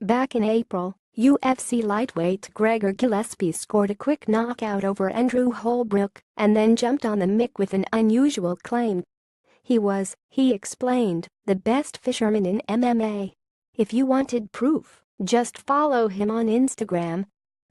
Back in April, UFC lightweight Gregor Gillespie scored a quick knockout over Andrew Holbrook and then jumped on the mic with an unusual claim. He explained, the best fisherman in MMA. If you wanted proof, just follow him on Instagram.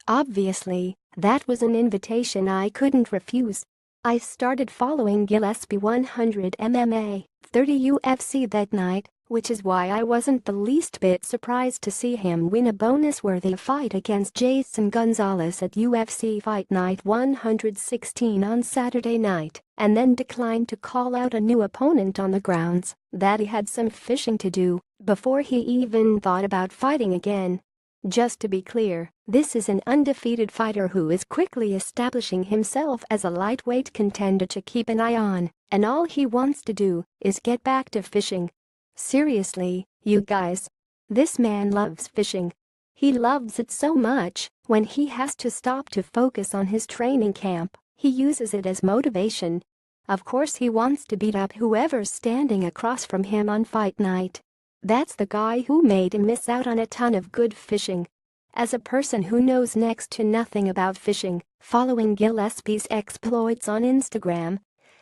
Obviously, that was an invitation I couldn't refuse. I started following Gillespie 100 MMA, 30 UFC that night, which is why I wasn't the least bit surprised to see him win a bonus-worthy fight against Jason Gonzalez at UFC Fight Night 116 on Saturday night, and then decline to call out a new opponent on the grounds that he had some fishing to do before he even thought about fighting again. Just to be clear, this is an undefeated fighter who is quickly establishing himself as a lightweight contender to keep an eye on, and all he wants to do is get back to fishing. Seriously, you guys. This man loves fishing. He loves it so much, when he has to stop to focus on his training camp, he uses it as motivation. Of course he wants to beat up whoever's standing across from him on fight night. That's the guy who made him miss out on a ton of good fishing. As a person who knows next to nothing about fishing, following Gillespie's exploits on Instagram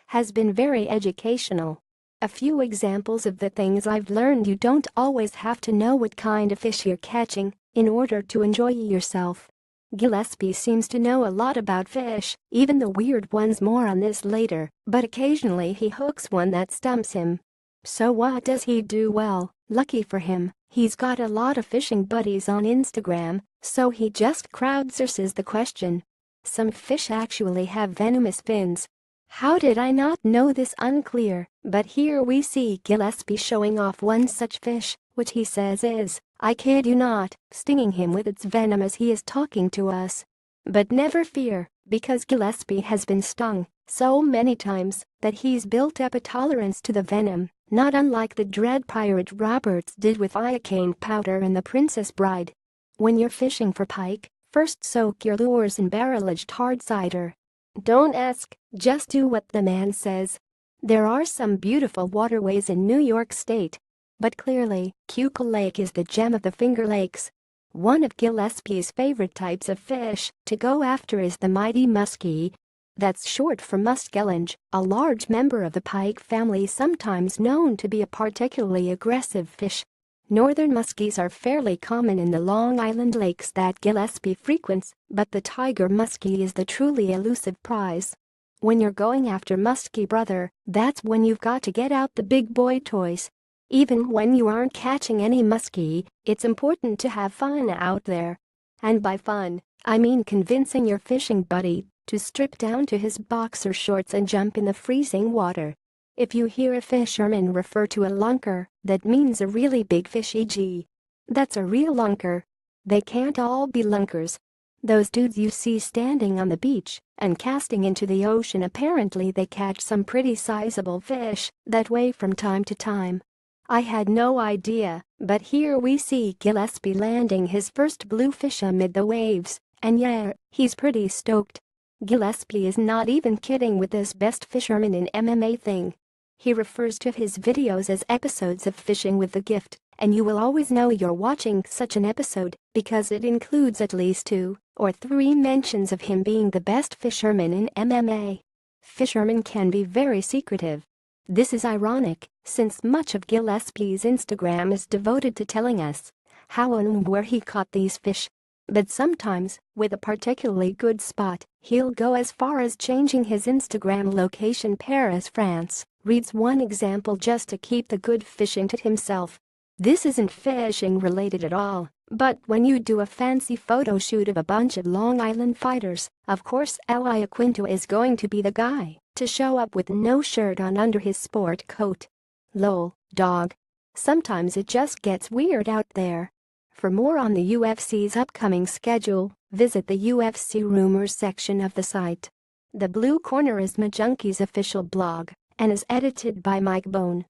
has been very educational. A few examples of the things I've learned: you don't always have to know what kind of fish you're catching in order to enjoy yourself. Gillespie seems to know a lot about fish, even the weird ones. More on this later, but occasionally he hooks one that stumps him. So what does he do? Well, lucky for him, he's got a lot of fishing buddies on Instagram, so he just crowdsources the question. Some fish actually have venomous fins. How did I not know this? Unclear, but here we see Gillespie showing off one such fish, which he says is, I kid you not, stinging him with its venom as he is talking to us. But never fear, because Gillespie has been stung so many times that he's built up a tolerance to the venom, not unlike the Dread Pirate Roberts did with iocane powder in The Princess Bride. When you're fishing for pike, first soak your lures in barrel-aged hard cider. Don't ask, just do what the man says. There are some beautiful waterways in New York State, but clearly, Keuka Lake is the gem of the Finger Lakes. One of Gillespie's favorite types of fish to go after is the mighty muskie. That's short for muskellunge, a large member of the pike family, sometimes known to be a particularly aggressive fish. Northern muskies are fairly common in the Long Island lakes that Gillespie frequents, but the tiger muskie is the truly elusive prize. When you're going after muskie, brother, that's when you've got to get out the big boy toys. Even when you aren't catching any muskie, it's important to have fun out there. And by fun, I mean convincing your fishing buddy to strip down to his boxer shorts and jump in the freezing water. If you hear a fisherman refer to a lunker, that means a really big fish, e.g. that's a real lunker. They can't all be lunkers. Those dudes you see standing on the beach and casting into the ocean, apparently they catch some pretty sizable fish that way from time to time. I had no idea, but here we see Gillespie landing his first bluefish amid the waves, and yeah, he's pretty stoked. Gillespie is not even kidding with this best fisherman in MMA thing. He refers to his videos as episodes of Fishing with the Gift, and you will always know you're watching such an episode because it includes at least 2 or 3 mentions of him being the best fisherman in MMA. Fishermen can be very secretive. This is ironic, since much of Gillespie's Instagram is devoted to telling us how and where he caught these fish. But sometimes, with a particularly good spot, he'll go as far as changing his Instagram location. Paris, France, reads one example just to keep the good fishing to himself. This isn't fishing related at all, but when you do a fancy photo shoot of a bunch of Long Island fighters, of course Eli Aquinto is going to be the guy to show up with no shirt on under his sport coat. Lol, dog. Sometimes it just gets weird out there. For more on the UFC's upcoming schedule, visit the UFC rumors section of the site. The Blue Corner is MaJunkie's official blog and is edited by Mike Bone.